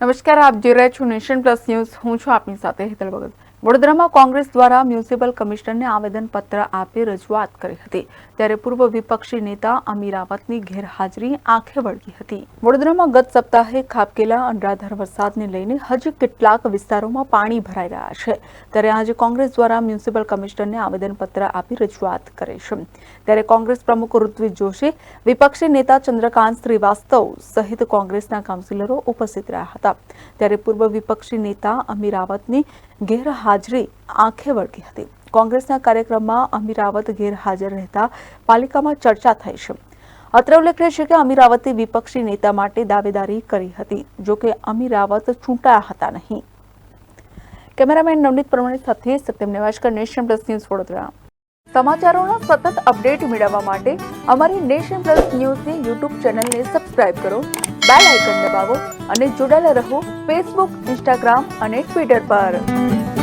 નમસ્કાર, આપ જોઈ રહ્યા છો નેશન પ્લસ ન્યૂઝ. હું છું આપની સાથે હેતલ ભગત. વડોદરામાં કોંગ્રેસ દ્વારા મ્યુનિસિપલ કમિશનરને આવેદનપત્ર આપી રજૂઆત કરી હતી, ત્યારે પૂર્વ વિપક્ષી નેતા અમીર રાવતની ગેરહાજરી આંખે વળગી હતી. વડોદરામાં ગત સપ્તાહે ખાબકેલા અનરાધાર વરસાદને લઈને હજી કેટલાક વિસ્તારોમાં પાણી ભરાઈ રહ્યા છે, ત્યારે આજે કોંગ્રેસ દ્વારા મ્યુનિસિપલ કમિશનરને આવેદનપત્ર આપી રજૂઆત કરી છે. ત્યારે કોંગ્રેસ પ્રમુખ ઋત્વિજ જોશી, વિપક્ષી નેતા ચંદ્રકાંત શ્રીવાસ્તવ સહિત કોંગ્રેસના કાઉન્સિલરો ઉપસ્થિત રહ્યા હતા. ત્યારે પૂર્વ વિપક્ષી નેતા અમીર રાવતની ગેરહાજરી આંખે વળગી હતી. કોંગ્રેસના કાર્યક્રમમાં અમીર રાવત ગેરહાજર રહેતા પાલિકામાં ચર્ચા થઈ છે. અત્રે ઉલ્લેખનીય છે કે અમીર રાવતે વિપક્ષી નેતા માટે દાવેદારી કરી હતી, જો કે અમીર રાવત ચૂંટાયા હતા નહીં. કેમેરામેન નવનીત પરમાણી સાથે Satyam Nevashkar, nation plus news, Vadodara. સમાચારોના સતત અપડેટ મેળવવા માટે અમારી નેશન પ્લસ ન્યૂઝની યુટ્યુબ ચેનલને સબસ્ક્રાઇબ કરો, બેલ આઇકન દબાવો અને જોડાયેલા રહો ફેસબુક, ઇન્સ્ટાગ્રામ અને ટ્વિટર પર.